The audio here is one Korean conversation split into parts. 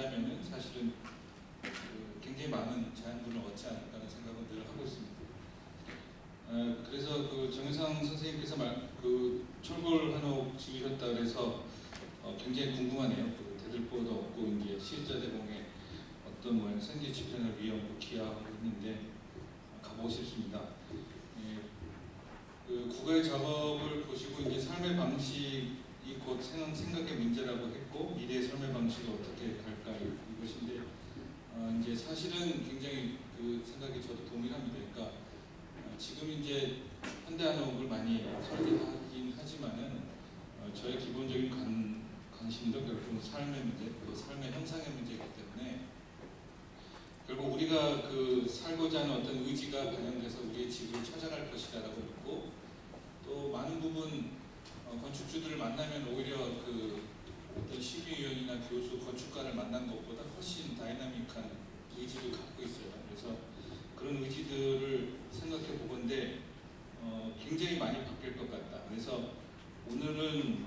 된다면은 사실은 굉장히 많은 제안분을 얻지 않을까라는 생각은 늘 하고 있습니다. 그래서 정유상 선생님께서 철골 한옥 지으셨다 그래서 굉장히 궁금하네요. 대들보도 없고 이제 시자 대공의 어떤 모양 샌드위치 편을 위험으로 기하하고 있는데 가보고 싶습니다. 국가의 작업을 보시고 이제 삶의 방식이 곧 생각의 문제라고 했고 미래의 삶의 방식을 어떻게 갈까 이것인데 이제 사실은 굉장히 그 생각이 저도 동일합니다. 그러니까 지금 이제 현대한옥을 많이 설계하긴 하지만은 저의 기본적인 관심도 결국 삶의 문제, 그 삶의 형상의 문제이기 때문에 결국 우리가 살고자 하는 어떤 의지가 반영돼서 우리의 집을 찾아갈 것이다라고 믿고 또 많은 부분 건축주들을 만나면 오히려 어떤 심의위원이나 교수, 건축가를 만난 것보다 훨씬 다이나믹한 의지를 갖고 있어요. 그래서 그런 의지들을 생각해 보건데 굉장히 많이 바뀔 것 같다. 그래서 오늘은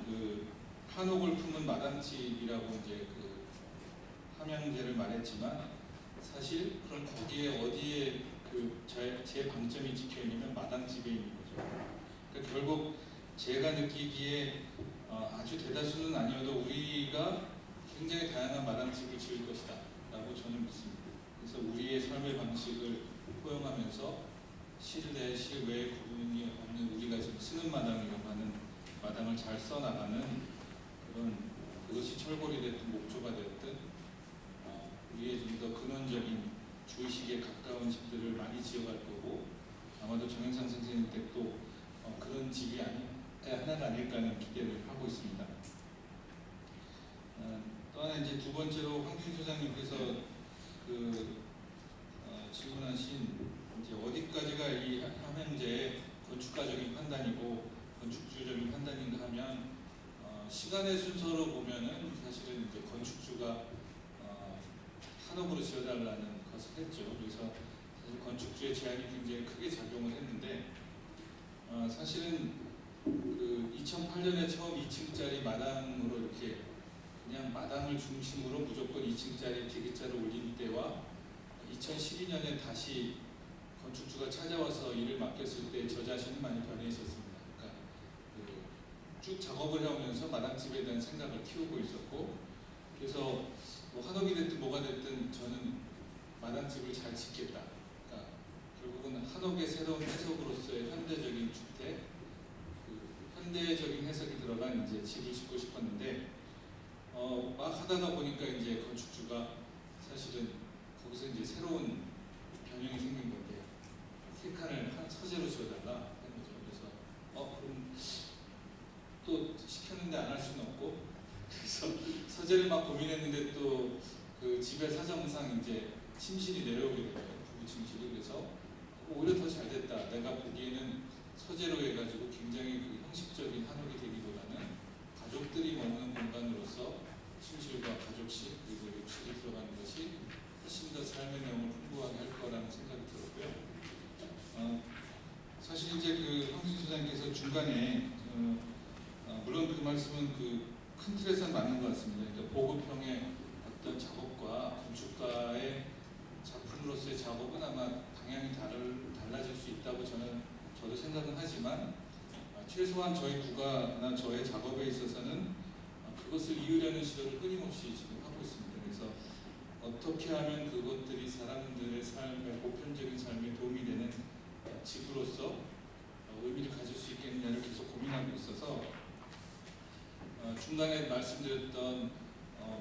한옥을 품은 마당집이라고 이제 함양제를 말했지만 사실 그럼 거기에 어디에 제 방점이 찍혀 있냐면 마당집에 있는 거죠. 그러니까 결국 제가 느끼기에 아주 대다수는 아니어도 우리가 굉장히 다양한 마당집을 지을 것이다 라고 저는 믿습니다. 그래서 우리의 삶의 방식을 포용하면서 실내, 실외 구분이 없는 우리가 지금 쓰는 마당이라고 하는 마당을 잘 써나가는 그것이 철골이 됐든 목조가 됐든 우리의 좀 더 근원적인 주의식에 가까운 집들을 많이 지어갈 거고 아마도 정영상 선생님 댁도 그런 집이 하나가 아닐까 하는 기대를 하고 있습니다. 또 하나 이제 두 번째로 황준 소장님께서 질문하신 이제 어디까지가 이 함양제의 건축가적인 판단이고 건축주적인 판단인가 하면 시간의 순서로 보면은 사실은 이제 건축주가 한옥으로 지어달라는 것을 했죠. 그래서 사실 건축주의 제안이 굉장히 크게 작용을 했는데 사실은 2008년에 처음 2층짜리 마당으로 이렇게 그냥 마당을 중심으로 무조건 2층짜리 기계자를 올린 때와 2012년에 다시 건축주가 찾아와서 일을 맡겼을 때 저 자신은 많이 변해 있었습니다. 그러니까 쭉 작업을 해오면서 마당집에 대한 생각을 키우고 있었고 그래서 뭐 한옥이 됐든 뭐가 됐든 저는 마당집을 잘 짓겠다. 그러니까 결국은 한옥의 새로운 해석으로서의 현대적인 주택, 현대적인 해석이 들어간 이제 집을 짓고 싶었는데 막 하다가 보니까 이제 건축주가 사실은 거기서 이제 새로운 변형이 생긴 건데 세 칸을 한 서재로 지어달라 하는 거죠. 그래서 그럼 또 시켰는데 안 할 수는 없고 그래서 서재를 막 고민했는데 또 집의 사정상 이제 침실이 내려오게 돼요. 부부 침실이. 그래서 오히려 더 잘 됐다. 내가 보기에는 서재로 해가지고 굉장히 형식적인 한옥이 되기보다는 가족들이 머무는 공간으로서 침실과 가족실 그리고 욕실이 들어가는 것이 훨씬 더 삶의 내용을 풍부하게 할 거라는 생각이 들었고요. 사실 이제 황진 소장님께서 중간에 물론 그 말씀은 큰 틀에서는 맞는 것 같습니다. 그러니까 보급형의 어떤 작업과 건축가의 작품으로서의 작업은 아마 방향이 달라질 수 있다고 저도 생각은 하지만 최소한 저희 국가나 저의 작업에 있어서는 그것을 이으려는 시도를 끊임없이 지금 하고 있습니다. 그래서 어떻게 하면 그것들이 사람들의 삶의 보편적인 삶에 도움이 되는 집으로서 의미를 가질 수 있겠느냐를 계속 고민하고 있어서 중간에 말씀드렸던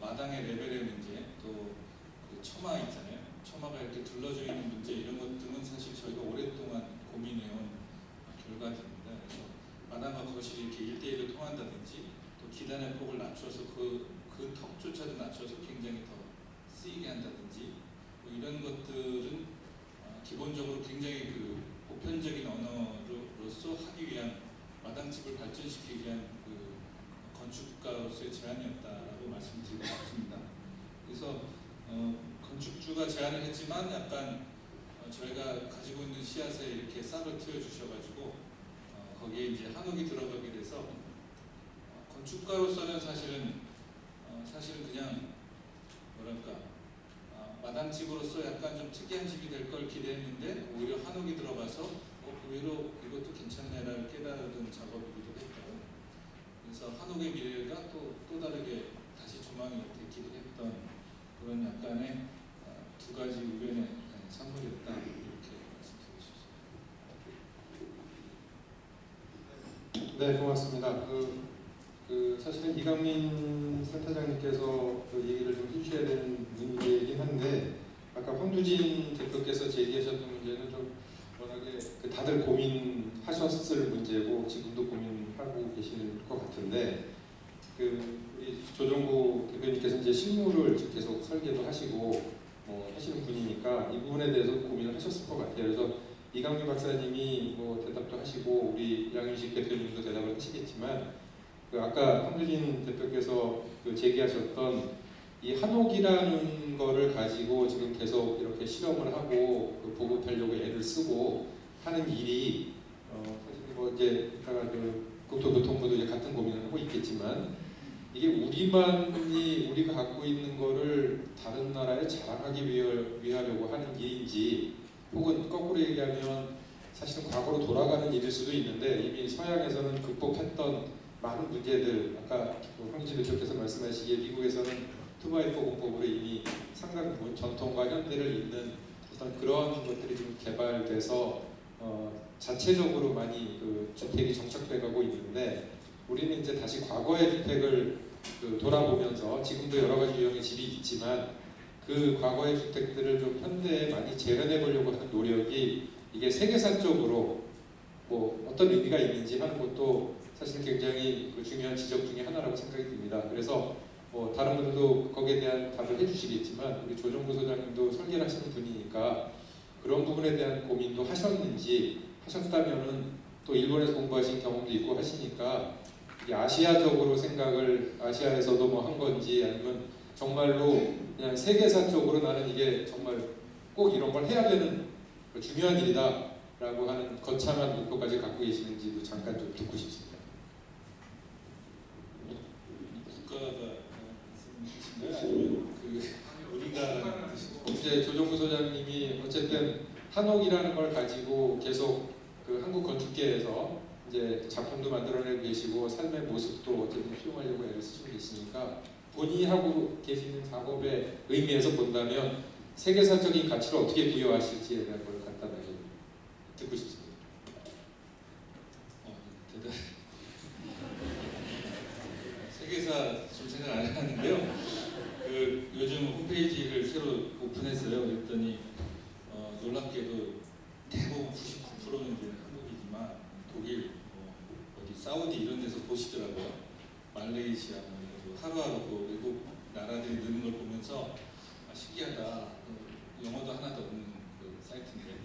마당의 레벨의 문제 또 처마 있잖아요. 처마가 이렇게 둘러져 있는 문제 이런 것들은 사실 저희가 오랫동안 고민해온 결과들입니다. 그래서 마당과 거실이 이렇게 1대1로 통한다든지 또 기단의 폭을 낮춰서 그 턱조차도 낮춰서 굉장히 더 쓰이게 한다든지 뭐 이런 것들은 기본적으로 굉장히 보편적인 언어로서 하기 위한 마당집을 발전시키기 위한 건축가로서의 제안이었다라고 말씀드리고 싶습니다. 그래서 건축주가 제안을 했지만 약간 저희가 가지고 있는 씨앗에 이렇게 싹을 틔워 주셔가지고 거기에 이제 한옥이 들어가게 돼서 건축가로서는 사실은 그냥 뭐랄까 마당집으로서 약간 좀 특이한 집이 될 걸 기대했는데 오히려 한옥이 들어가서 의외로 이것도 괜찮네라를 깨달은 작업이기도 했고, 그래서 한옥의 미래가 또 다르게 다시 조망이 됐기도 했던 그런 약간의 두 가지 의견의 산물이었다, 이렇게 말씀드리고 싶습니다. 네, 고맙습니다. 사실은 이강민 센터장님께서 그 얘기를 좀 해주셔야 되는 문제이긴 한데, 아까 황두진 대표께서 제기하셨던 문제는 좀 워낙에 다들 고민하셨을 문제고 지금도 고민하고 계시는 것 같은데, 우리 조정구 대표님께서 이제 실무를 계속 설계도 하시고 하시는 분이니까 이 부분에 대해서 고민을 하셨을 것 같아요. 그래서 이강민 박사님이 대답도 하시고 우리 양윤식 대표님도 대답을 하시겠지만, 아까 황두진 대표께서 제기하셨던 이 한옥이라는 거를 가지고 지금 계속 이렇게 실험을 하고 보급하려고 애를 쓰고 하는 일이 사실 이제 국토교통부도 이제 같은 고민을 하고 있겠지만, 이게 우리가 갖고 있는 거를 다른 나라에 자랑하기 위하려고 하는 일인지, 혹은 거꾸로 얘기하면 사실은 과거로 돌아가는 일일 수도 있는데, 이미 서양에서는 극복했던 많은 문제들, 아까 황진 대표께서 말씀하시기에 미국에서는 2x4 공법으로 이미 상당 부분 전통과 현대를 잇는 어떤 그런 것들이 좀 개발돼서 자체적으로 많이 주택이 정착돼 가고 있는데, 우리는 이제 다시 과거의 주택을 돌아보면서 지금도 여러 가지 유형의 집이 있지만 그 과거의 주택들을 좀 현대에 많이 재현해 보려고 하는 노력이, 이게 세계사적으로 어떤 의미가 있는지 하는 것도 사실 굉장히 중요한 지적 중에 하나라고 생각이 듭니다. 그래서 다른 분들도 거기에 대한 답을 해주시겠지만, 우리 조정구 소장님도 설계를 하시는 분이니까 그런 부분에 대한 고민도 하셨다면은 또 일본에서 공부하신 경험도 있고 하시니까, 아시아적으로 생각을 아시아에서도 한 건지, 아니면 정말로 그냥 세계사적으로 나는 이게 정말 꼭 이런 걸 해야 되는 중요한 일이다라고 하는 거창한 목표까지 갖고 계시는지도 잠깐 좀 듣고 싶습니다. 국가가 말씀이신가요? 아니면 우리가 이제 조정구 소장님이 어쨌든 한옥이라는 걸 가지고 계속 한국 건축계에서 이제 작품도 만들어내고 계시고 삶의 모습도 어쨌든 수용하려고 애를 쓰시고 계시니까, 본인이 하고 계시는 작업의 의미에서 본다면 세계사적인 가치를 어떻게 부여하실지에 대한 걸 간단하게 듣고 싶습니다. 대단히 세계사 좀 생각 안 해봤는데요. 요즘 홈페이지를 새로 오픈했어요. 그랬더니 놀랍게도 대부분 99%는 이제 한국이지만 독일, 어디 사우디 이런 데서 보시더라고요. 말레이시아, 하루하루 외국 나라들이 느는 걸 보면서 신기하다. 영어도 하나도 없는 사이트인데,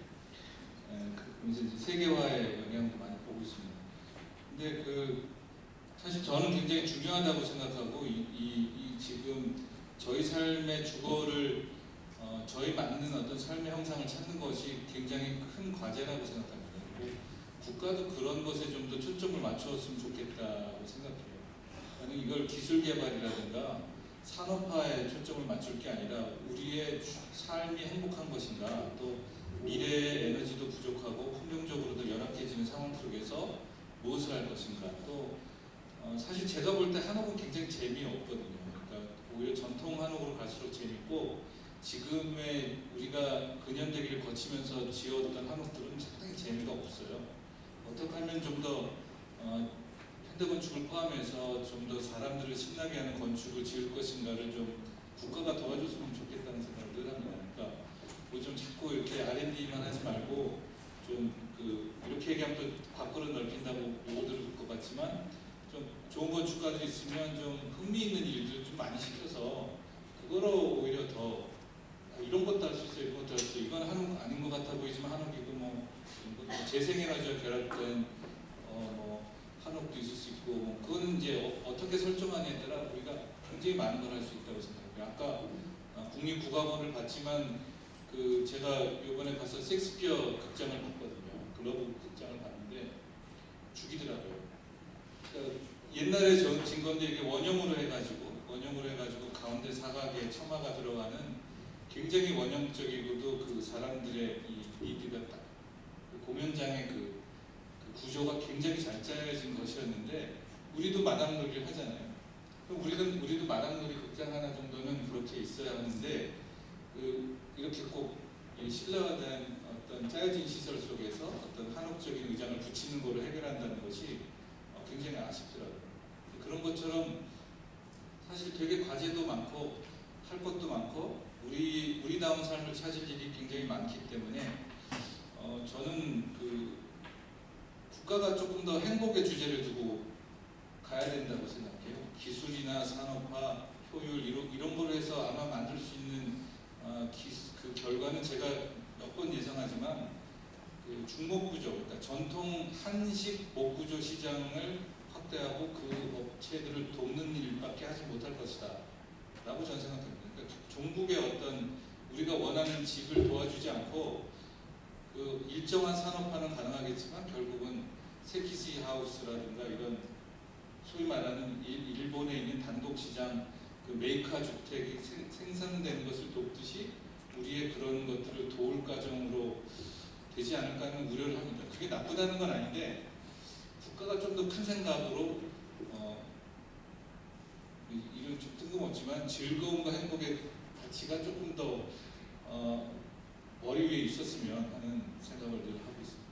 그러면서 이제 세계화의 영향도 많이 보고 있습니다. 근데 사실 저는 굉장히 중요하다고 생각하고, 이 지금 저희 삶의 주거를 저희 맞는 어떤 삶의 형상을 찾는 것이 굉장히 큰 과제라고 생각합니다. 그리고 국가도 그런 것에 좀 더 초점을 맞추었으면 좋겠다고 생각해요. 아니, 이걸 기술 개발이라든가 산업화에 초점을 맞출 게 아니라 우리의 삶이 행복한 것인가, 또 미래의 에너지도 부족하고 환경적으로도 열악해지는 상황 속에서 무엇을 할 것인가, 또 사실 제가 볼 때 한옥은 굉장히 재미없거든요. 그러니까 오히려 전통 한옥으로 갈수록 재밌고, 지금의 우리가 근현대기를 거치면서 지었던 한옥들은 상당히 재미가 없어요. 어떻게 하면 좀 더 현대건축을 포함해서 좀 더 사람들을 신나게 하는 건축을 지을 것인가를 좀 국가가 도와줬으면 좋겠다는 생각을 늘 합니다. 그러니까 좀 자꾸 이렇게 R&D만 하지 말고, 좀 이렇게 얘기하면 또 밖으로 넓힌다고 못 들을 것 같지만, 좀 좋은 건축가들이 있으면 좀 흥미있는 일들 좀 많이 시켜서 그거로 오히려 더 이런 것도 할 수 있어요, 이런 것도 할 수 있어요. 이건 한옥 아닌 것 같아 보이지만 한옥이고, 재생에너지와 결합된 한옥도 있을 수 있고, 그거는 이제 어떻게 설정하느냐에 따라 우리가 굉장히 많은 걸 할 수 있다고 생각해요. 아까 국립국악원을 봤지만 제가 이번에 가서 셰익스피어 극장을 봤거든요. 글로브 극장을 봤는데 죽이더라고요. 그러니까 옛날에 진 건데 이게 원형으로 해가지고, 원형 원형으로 해가지고 가운데 사각에 처마가 들어가는 굉장히 원형적이고도 그 사람들의 이 니드가 딱 공연장의 그 구조가 굉장히 잘 짜여진 것이었는데 우리도 마당놀이를 하잖아요. 그럼 우리도 마당놀이 극장 하나 정도는 그렇게 있어야 하는데 이렇게 꼭 신라화된 어떤 짜여진 시설 속에서 어떤 한옥적인 의장을 붙이는 거로 해결한다는 것이 굉장히 아쉽더라고요. 그런 것처럼 사실 되게 과제도 많고 할 것도 많고 우리다운 삶을 찾을 일이 굉장히 많기 때문에 저는 국가가 조금 더 행복의 주제를 두고 가야 된다고 생각해요. 기술이나 산업화, 효율 이런 거로 해서 아마 만들 수 있는 그 결과는 제가 몇 번 예상하지만 그 중목구조, 그러니까 전통 한식 목구조 시장을 확대하고 그 업체들을 돕는 일밖에 하지 못할 것이다 라고 저는 생각합니다. 그러니까 종국의 어떤 우리가 원하는 집을 도와주지 않고 그 일정한 산업화는 가능하겠지만 결국은 세키시 하우스라든가 이런 소위 말하는 일본에 있는 단독시장 그 메이카 주택이 생산되는 것을 돕듯이 우리의 그런 것들을 도울 과정으로 되지 않을까 하는 우려를 합니다. 그게 나쁘다는 건 아닌데 국가가 좀 더 큰 생각으로 이런 좀 뜬금없지만 즐거움과 행복의 가치가 조금 더 머리 위에 있었으면 하는 생각을 늘 하고 있습니다.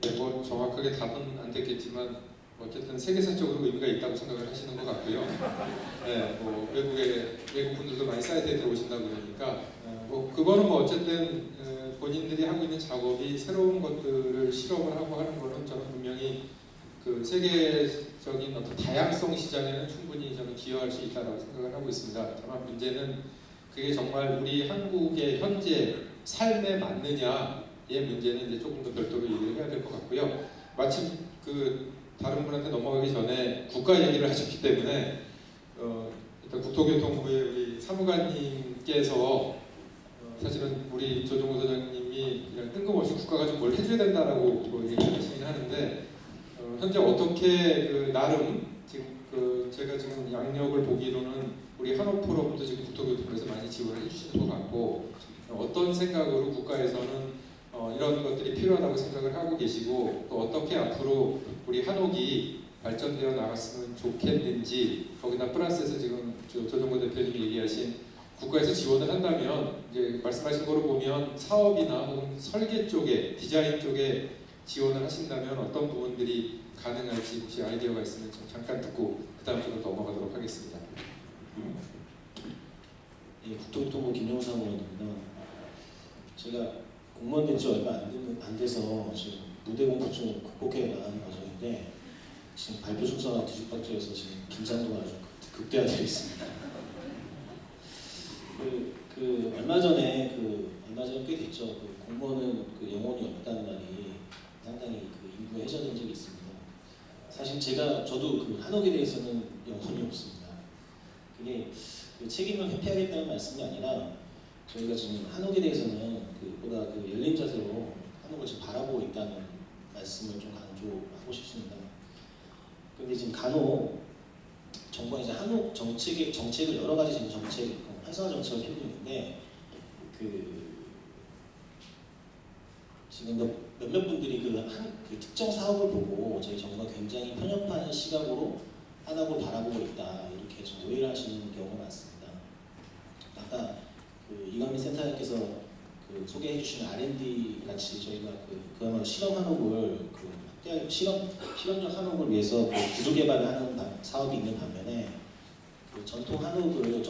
네, 뭐 정확하게 답은 안 됐겠지만 어쨌든 세계사적으로 의미가 있다고 생각을 하시는 것 같고요. 네, 뭐 외국 분들도 많이 사이트에 들어오신다고 그러니까 뭐 그거는 뭐 어쨌든 본인들이 하고 있는 작업이 새로운 것들을 실험을 하고 하는 거는 저는 분명히 그 세계적인 어떤 다양성 시장에는 충분히 저는 기여할 수 있다고 생각을 하고 있습니다. 다만 문제는 그게 정말 우리 한국의 현재 삶에 맞느냐의 문제는 이제 조금 더 별도로 얘기를 해야 될 것 같고요. 마침 다른 분한테 넘어가기 전에 국가 얘기를 하셨기 때문에 일단 국토교통부의 우리 사무관님께서 사실은 우리 조정호 소장님이 그냥 뜬금없이 국가가 좀 뭘 해줘야 된다라고 뭐 얘기하시긴 하는데 현재 어떻게 나름 지금 제가 지금 양력을 보기로는 우리 한옥포럼도 지금 국토교통부에서 많이 지원을 해주시는 것 같고 어떤 생각으로 국가에서는 이런 것들이 필요하다고 생각을 하고 계시고 또 어떻게 앞으로 우리 한옥이 발전되어 나갔으면 좋겠는지 거기다 플러스해서 지금 조정호 대표님이 얘기하신 국가에서 지원을 한다면 이제 말씀하신 거로 보면 사업이나 혹은 설계 쪽에 디자인 쪽에 지원을 하신다면 어떤 부분들이 가능할지 혹시 아이디어가 있으면 좀 잠깐 듣고 그 다음 쪽으로 넘어가도록 하겠습니다. 예, 국토교통부 김영삼 의원입니다. 제가 공무원 된 지 얼마 안 돼서 지금 무대 공포증 극복해 나가는 과정인데 지금 발표 순서가 뒤죽박죽해서 지금 긴장도가 아주 극대화되어 있습니다. 얼마 전에 꽤 됐죠. 공무원은 영혼이 없다는 말이 상당히 일부에 해제된 적이 있습니다. 사실 저도 한옥에 대해서는 영혼이 없습니다. 그게 책임을 회피하겠다는 말씀이 아니라 저희가 지금 한옥에 대해서는 보다 열린 자세로 한옥을 지금 바라보고 있다는 말씀을 좀 강조하고 싶습니다. 그런데 지금 간혹 정부가 이제 한옥 정책을 여러 가지 지금 활성화 정책을 펴고 있는데 지금 몇몇 분들이 특정 사업을 보고 저희 정부가 굉장히 편협한 시각으로 한옥을 바라보고 있다 이렇게 좀 오해를 하시는 경우가 많습니다. 아까 이광민 센터장님께서 소개해 주신 R&D 같이 저희가 그야말로 실험 한옥을 실험적 한옥을 위해서 기술 개발을 하는 사업이 있는 반면에 전통 한옥을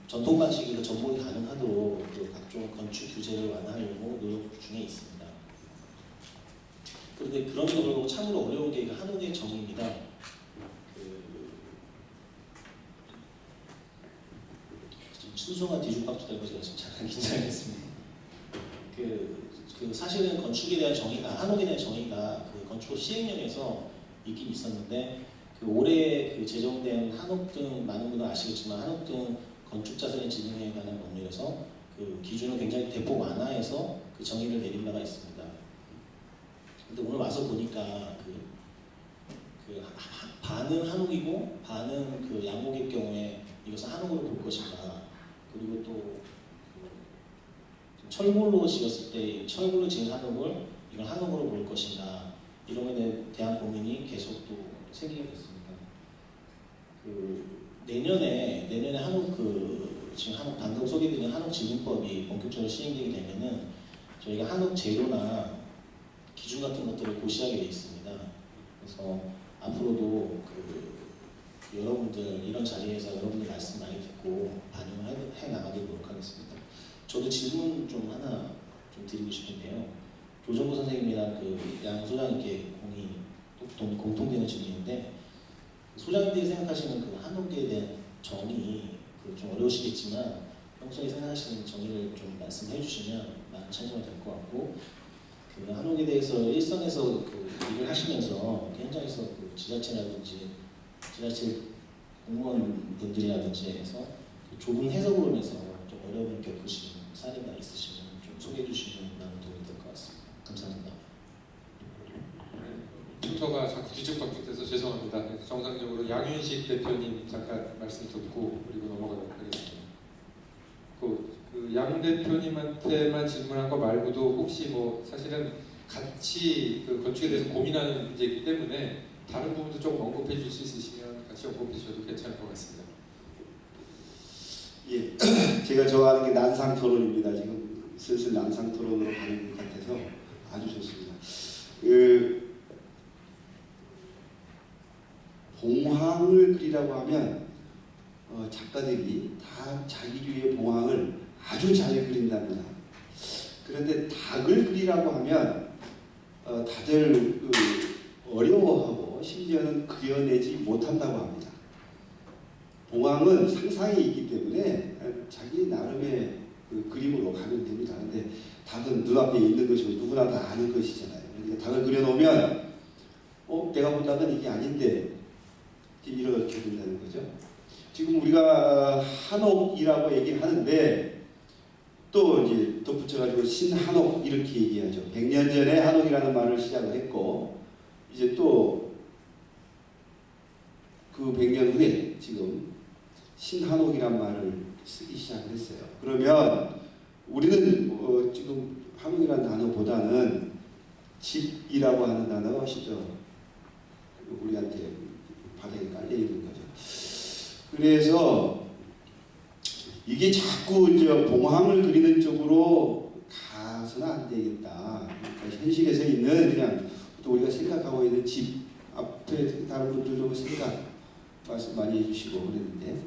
전통 방식으로 접목이 가능하도록 각종 건축 규제를 완화하려고 노력 중에 있습니다. 그런데 그럼에도 불구하고 참으로 어려운 게 한옥의 정의입니다. 지금 순서가 뒤죽박죽되고 제가 지금 잠깐 긴장했습니다. 사실은 건축에 대한 정의가 한옥에 대한 정의가 건축 시행령에서 있긴 있었는데 올해 제정된 한옥 등 많은 분들 아시겠지만 한옥 등 건축자산의 지능에 관한 법률에서 기준을 굉장히 대폭 완화해서 정의를 내린 바가 있습니다. 근데 오늘 와서 보니까 반은 한옥이고 반은 그 양옥일 경우에 이것을 한옥으로 볼 것인가, 그리고 또 철골로 지었을 때 철골로 지은 한옥을 이걸 한옥으로 볼 것인가, 이런 것에 대한 고민이 계속 또 생기게 됐습니다. 내년에 한옥 지금 한옥 방금 소개드린 한옥 지능법이 본격적으로 시행되게 되면은 저희가 한옥 재료나 기준 같은 것들을 고시하게 돼 있습니다. 그래서 앞으로도 여러분들 이런 자리에서 여러분들 말씀 많이 듣고 반영을 해 나가도록 노력하겠습니다. 저도 질문 좀 하나 좀 드리고 싶은데요. 조정구 선생님이랑 양 소장님께 공통되는 질문인데, 소장님들이 생각하시는 한옥에 대한 정의 좀 어려우시겠지만 평소에 생각하시는 정의를 좀 말씀해 주시면 많은 참고가 될 것 같고, 한옥에 대해서 일선에서 일을 하시면서 현장에서 지자체라든지 지자체 공무원분들이라든지 해서 좁은 해석으로 인해서 좀 어려움을 겪으신 사례가 있으시면 좀 소개해 주시면 많은 도움이 될 것 같습니다. 감사합니다. 순서가 자꾸 뒤죽박죽 돼서 죄송합니다. 정상적으로 양윤식 대표님 잠깐 말씀 듣고 그리고 넘어가도록 하겠습니다. 양 대표님한테만 질문한 거 말고도 혹시 사실은 같이 건축에 대해서 고민하는 문제이기 때문에 다른 부분도 좀 언급해 주실 수 있으면 같이 언급해 주셔도 괜찮을 것 같습니다. 예, 제가 좋아하는 게 난상 토론입니다. 지금 슬슬 난상 토론으로 가는 것 같아서 아주 좋습니다. 봉황을 그리라고 하면 작가들이 다 자기류의 봉황을 아주 잘 그린답니다. 그런데 닭을 그리라고 하면 다들 어려워하고 심지어는 그려내지 못한다고 합니다. 봉황은 상상이 있기 때문에 자기 나름의 그림으로 가면 됩니다. 근데 닭은 눈앞에 있는 것이고 누구나 다 아는 것이잖아요. 그러니까 닭을 그려놓으면 내가 본 닭은 이게 아닌데 이렇게 된다는 거죠. 지금 우리가 한옥이라고 얘기를 하는데 또 이제 덧붙여가지고 신한옥 이렇게 얘기하죠. 100년 전에 한옥이라는 말을 시작을 했고 이제 또 그 100년 후에 지금 신한옥이란 말을 쓰기 시작을 했어요. 그러면 우리는 지금 한옥이라는 단어보다는 집이라고 하는 단어가 훨씬 더 우리한테 바닥에 깔려 있는 거죠. 그래서 이게 자꾸 봉황을 그리는 쪽으로 가서는 안 되겠다. 그러니까 현실에서 있는 그냥 또 우리가 생각하고 있는 집 앞에 다른 분들도 말씀 많이 해주시고 그랬는데,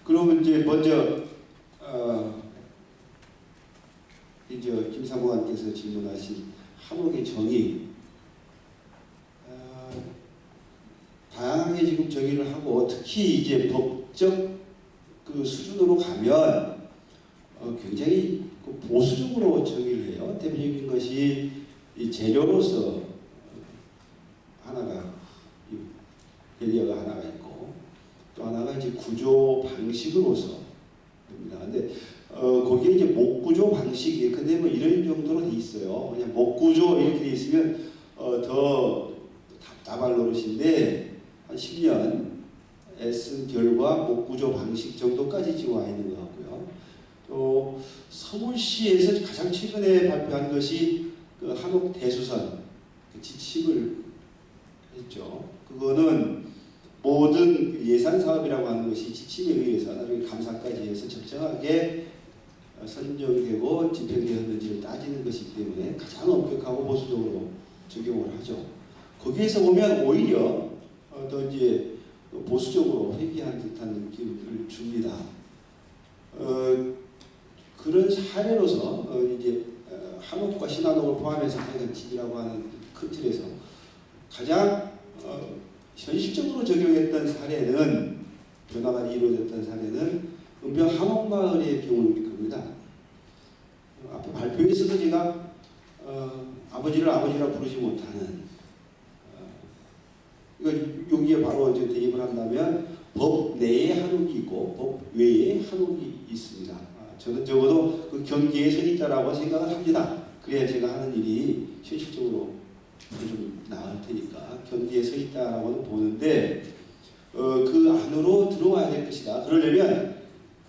그러면 이제 먼저 이제 김사부관께서 질문하신 한옥의 정의, 다양하게 지금 정의를 하고 특히 이제 법적 수준으로 가면 굉장히 보수적으로 정의를 해요. 대표적인 것이 이 재료로서 하나가 배리어가 하나가 있고 또 하나가 이제 구조 방식으로서 됩니다. 근데 거기에 이제 목구조 방식이 근데 이런 정도로 돼 있어요. 그냥 목구조 이렇게 돼 있으면 더 답답할 노릇인데 한 10년 애쓴 결과 목구조 방식 정도까지 지금 와 있는 것 같고요. 또 서울시에서 가장 최근에 발표한 것이 한옥 대수선 지침을 했죠. 그거는 모든 예산 사업이라고 하는 것이 지침에 의해서 나중에 감사까지 해서 적정하게 선정되고 집행되었는지를 따지는 것이기 때문에 가장 엄격하고 보수적으로 적용을 하죠. 거기에서 보면 오히려 더 이제 보수적으로 회귀한 듯한 느낌을 줍니다. 그런 사례로서 이제 한옥과 신한옥을 포함해서 하여간 집이라고 하는 큰 틀에서 가장 현실적으로 적용했던 사례는 변화가 이루어졌던 사례는 은평 한옥마을의 경우일 겁니다. 앞에 발표에서도 제가 아버지를 아버지라 부르지 못하는 여기에 바로 이제 대입을 한다면 법 내에 한옥이 있고 법 외에 한옥이 있습니다. 저는 적어도 그 경계에 서 있다라고 생각을 합니다. 그래야 제가 하는 일이 현실적으로 좀 나을 테니까 경계에 서 있다라고는 보는데 그 안으로 들어와야 될 것이다. 그러려면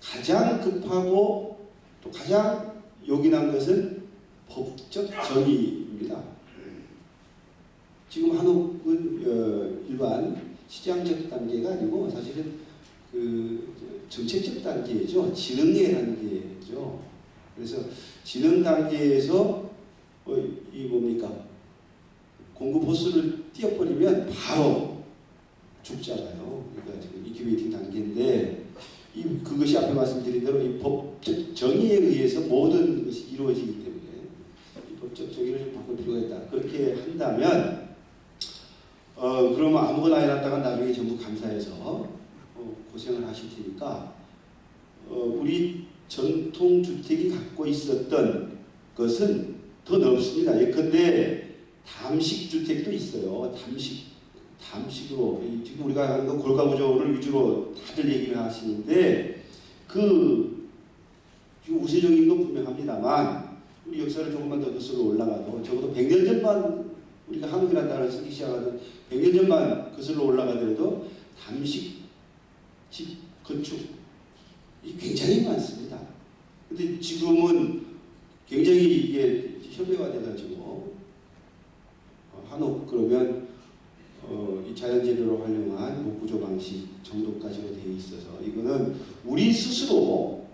가장 급하고 또 가장 요긴한 것은 법적 정의입니다. 지금 한옥은 일반 시장적 단계가 아니고 사실은 그 정책적 단계죠. 진흥의 단계죠. 그래서 진흥 단계에서 이 뭡니까? 공급 호수를 띄워버리면 바로 죽잖아요. 그러니까 지금 인큐베이팅 단계인데 그것이 앞에 말씀드린 대로 이 법적 정의에 의해서 모든 것이 이루어지기 때문에 이 법적 정의를 좀 바꿀 필요가 있다. 그렇게 한다면 그러면 아무거나 해놨다가 나중에 정부 감사해서 고생을 하실 테니까 우리 전통 주택이 갖고 있었던 것은 더 넓습니다. 예컨대 담식 주택도 있어요. 담식으로 지금 우리가 하는 거 골가구조를 위주로 다들 얘기를 하시는데 그 지금 우세적인 건 분명합니다만 우리 역사를 조금만 더 거슬러 올라가도 적어도 100년 전만 우리가 한옥이라는 단어를 쓰기 시작하던 100년 전만 거슬러 올라가더라도 담식 집 건축이 굉장히 많습니다. 근데 지금은 굉장히 이게 현대화돼가지고 한옥 그러면 이 자연 재료로 활용한 목구조 방식 정도까지로 되어 있어서 이거는 우리 스스로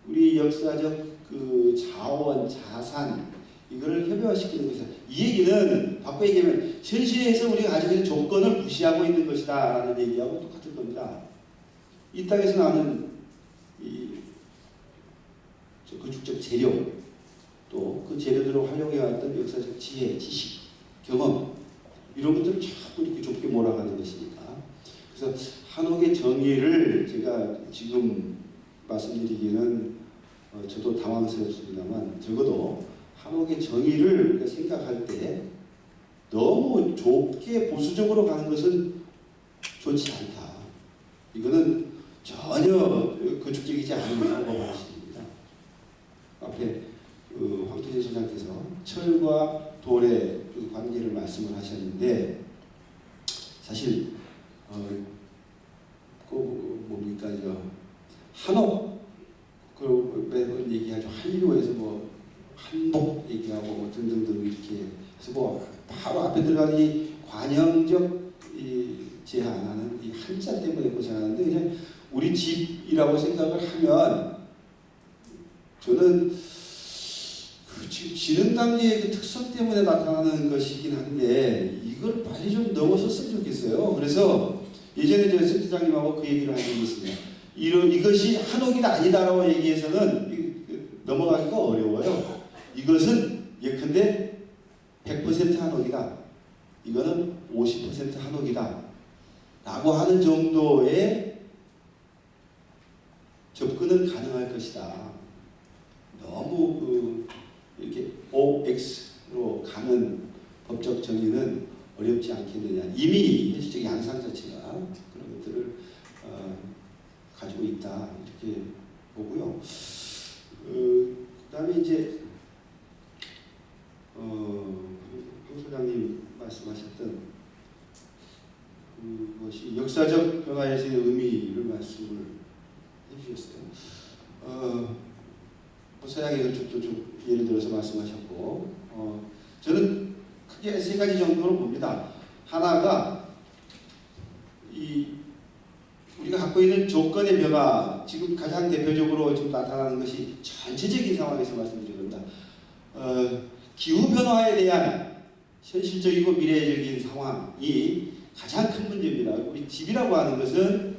우리 역사적 그 자원 자산 이거를 협의화시키는 것이다. 이 얘기는 바꿔 얘기하면 현실에서 우리가 가지고 있는 조건을 무시하고 있는 것이다라는 얘기하고 똑같은 겁니다. 이 땅에서 나는 이 건축적 재료 또 그 재료들을 활용해왔던 역사적 지혜, 지식, 경험 이런 것들을 자꾸 이렇게 좁게 몰아가는 것이니까 그래서 한옥의 정의를 제가 지금 말씀드리기는 저도 당황스럽습니다만 적어도 한옥의 정의를 우리가 생각할 때 너무 좁게 보수적으로 가는 것은 좋지 않다. 이거는 전혀 건축적이지 않은 사고방식입니다. 앞에 황태진 소장께서 철과 돌의 그 관계를 말씀을 하셨는데 사실 뭡니까 한옥 그 매번 얘기하죠. 한류에서 뭐 한복 얘기하고 뭐 등등등 이렇게 해서 뭐 바로 앞에 들어가니 관형적 이 제한하는 이 한자 때문에 고생하는데 그냥 우리 집이라고 생각을 하면 저는 그 지금 진흥 단계의 그 특성 때문에 나타나는 것이긴 한데 이걸 빨리 좀 넘어섰으면 좋겠어요. 그래서 예전에 제가 센터장님하고 그 얘기를 한 적이 있습니다. 이것이 한옥이다 아니다라고 얘기해서는 넘어가기가 어려워요. 이것은 예컨대 100% 한옥이다. 이거는 50% 한옥이다. 라고 하는 정도의 접근은 가능할 것이다. 너무 이렇게 OX로 가는 법적 정의는 어렵지 않겠느냐. 이미 현실적 양상 자체가 그런 것들을 가지고 있다. 이렇게 보고요. 그 다음에 이제 황 소장님 말씀하셨던 그것이 역사적 변화에서의 의미를 말씀을 해주셨어요. 서양의 건축도 좀 예를 들어서 말씀하셨고 저는 크게 세 가지 정도로 봅니다. 하나가 우리가 갖고 있는 조건의 변화, 지금 가장 대표적으로 좀 나타나는 것이 전체적인 상황에서 말씀드린 겁니다. 기후 변화에 대한 현실적이고 미래적인 상황이 가장 큰 문제입니다. 우리 집이라고 하는 것은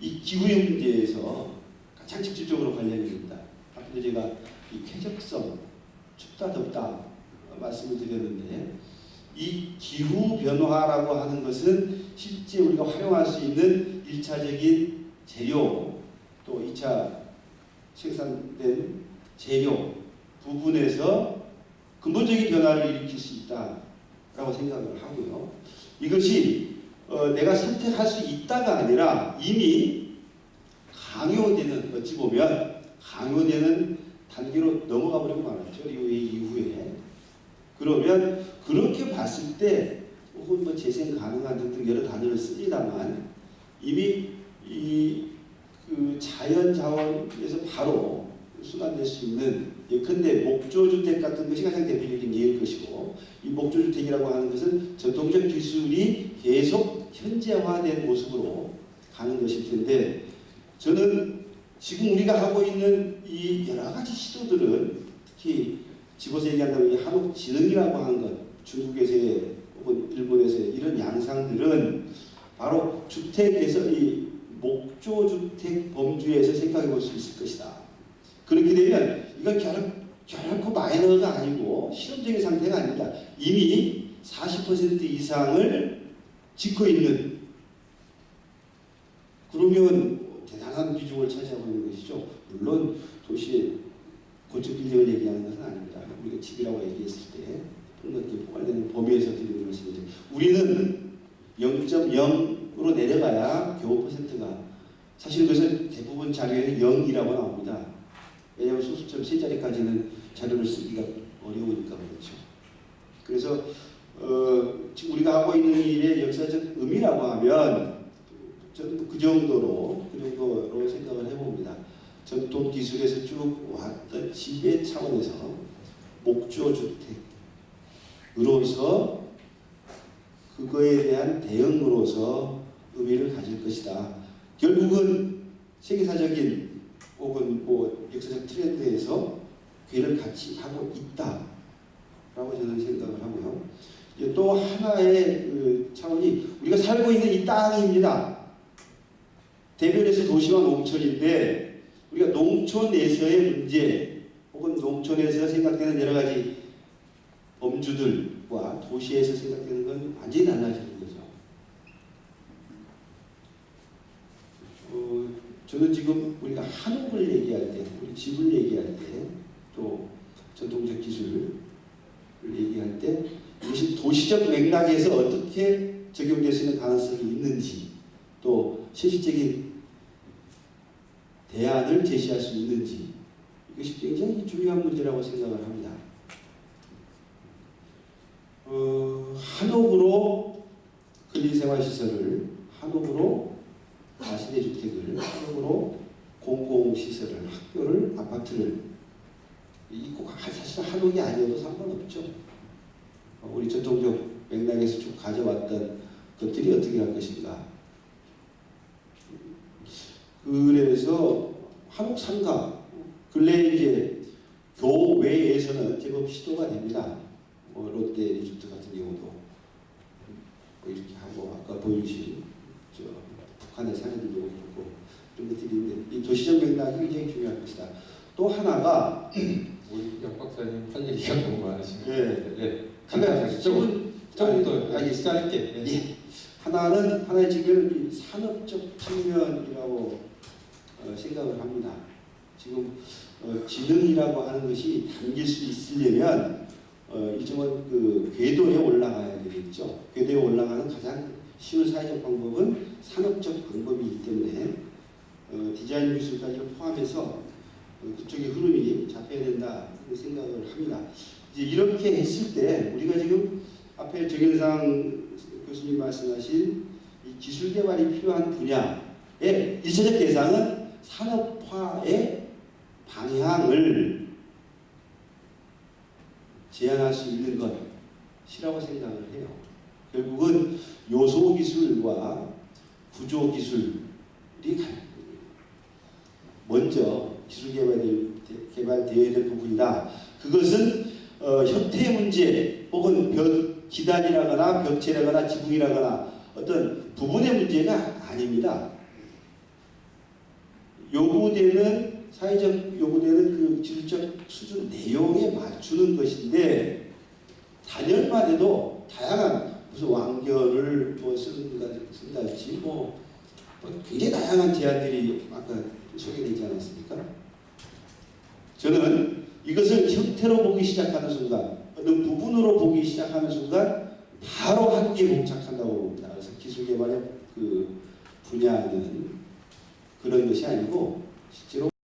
이 기후의 문제에서 가장 직접적으로 관련이 됩니다. 앞에도 제가 이 쾌적성, 춥다 덥다 말씀을 드렸는데 이 기후 변화라고 하는 것은 실제 우리가 활용할 수 있는 1차적인 재료 또 2차 생산된 재료 부분에서 근본적인 변화를 일으킬 수 있다라고 생각을 하고요. 이것이 내가 선택할 수 있다가 아니라 이미 강요되는 어찌 보면 강요되는 단계로 넘어가 버리고 말았죠. 이후에 그러면 그렇게 봤을 때 혹은 뭐 재생 가능한 등등 여러 단어를 씁니다만 이미 그 자연 자원에서 바로 순환될 수 있는 예컨대 목조주택 같은 것이 가장 대표적인 예일 것이고, 이 목조주택이라고 하는 것은 전통적 기술이 계속 현재화된 모습으로 가는 것일 텐데, 저는 지금 우리가 하고 있는 이 여러 가지 시도들은 특히 집어서 얘기한다면 이 한옥지능이라고 하는 것, 중국에서의 혹은 일본에서의 이런 양상들은 바로 주택에서 이 목조주택 범주에서 생각해 볼 수 있을 것이다. 그렇게 되면 이건 결코 마이너가 아니고 실험적인 상태가 아닙니다. 이미 40% 이상을 짓고 있는, 그러면 대단한 비중을 차지하고 있는 것이죠. 물론 도시의 고층 빌딩을 얘기하는 것은 아닙니다. 우리가 집이라고 얘기했을 때 폭넓게 포괄되는 범위에서 드리는 것이죠. 우리는 0.0으로 내려가야 겨우 퍼센트가, 사실 그것은 대부분 자료에는 0이라고 나옵니다. 왜냐하면 소수점 세 자리까지는 자료를 쓰기가 어려우니까 그렇죠. 그래서 지금 우리가 하고 있는 일의 역사적 의미라고 하면 저는 그 정도로 생각을 해봅니다. 전통 기술에서 쭉 왔던 지배 차원에서 목조주택으로서 그거에 대한 대응으로서 의미를 가질 것이다. 결국은 세계사적인 혹은 뭐 역사적 트렌드에서 괴를 같이 하고 있다라고 저는 생각을 하고요. 또 하나의 그 차원이 우리가 살고 있는 이 땅입니다. 대변에서 도시와 농촌인데, 우리가 농촌에서의 문제 혹은 농촌에서 생각되는 여러 가지 범주들과 도시에서 생각되는 건 완전히 달라지는 거죠. 저는 지금 우리가 한옥을 얘기할 때, 우리 집을 얘기할 때, 또 전통적 기술을 얘기할 때 이것이 도시적 맥락에서 어떻게 적용될 수 있는 가능성이 있는지, 또 실질적인 대안을 제시할 수 있는지, 이것이 굉장히 중요한 문제라고 생각을 합니다. 한옥으로 근린생활시설을, 한옥으로 다세대주택을, 한옥으로 공공시설을, 학교를, 아파트를, 사실 한옥이 아니어도 상관없죠. 우리 전통적 맥락에서 쭉 가져왔던 것들이 어떻게 할 것인가. 그래서 한옥 상가, 근래 이제 교외에서는 제법 시도가 됩니다. 롯데 리조트 같은 경우도 이렇게 하고, 아까 보여주신 북한의 사례들도 있고 이런 것들이 있는데, 이 도시적 맥락이 굉장히 중요한 것이다. 또 하나가 우리 양 박사님 할 얘기가 너무 많으시네요. 네. 간단하게 조금 더 알겠습니다. 짧게. 예. 하나의 지금 이 산업적 측면이라고 생각을 합니다. 지금 지능이라고 하는 것이 담길 수 있으려면 일정한 그 궤도에 올라가야 되겠죠. 궤도에 올라가는 가장 쉬운 사회적 방법은 산업적 방법이기 때문에 디자인 기술까지 포함해서 그쪽의 흐름이 잡혀야 된다 생각을 합니다. 이제 이렇게 했을 때 우리가 지금 앞에 정현상 교수님 말씀하신 이 기술 개발이 필요한 분야의 일차적 대상은 산업화의 방향을 제한할 수 있는 것이라고 생각을 해요. 결국은 요소 기술과 구조 기술이 먼저 기술 개발되어야 될 부분이다. 그것은 형태 문제 혹은 기단이라거나 벽체라거나 지붕이라거나 어떤 부분의 문제가 아닙니다. 요구되는 사회적 요구되는 그 기술적 수준 내용에 맞추는 것인데, 단열만 해도 다양한 무슨 왕결을 쓴다든지 뭐 굉장히 다양한 제안들이 아까 소개되지 않았습니까? 저는 이것을 형태로 보기 시작하는 순간, 어떤 부분으로 보기 시작하는 순간 바로 한계에 봉착한다고 봅니다. 그래서 기술 개발의 그 분야는 그런 것이 아니고 실제로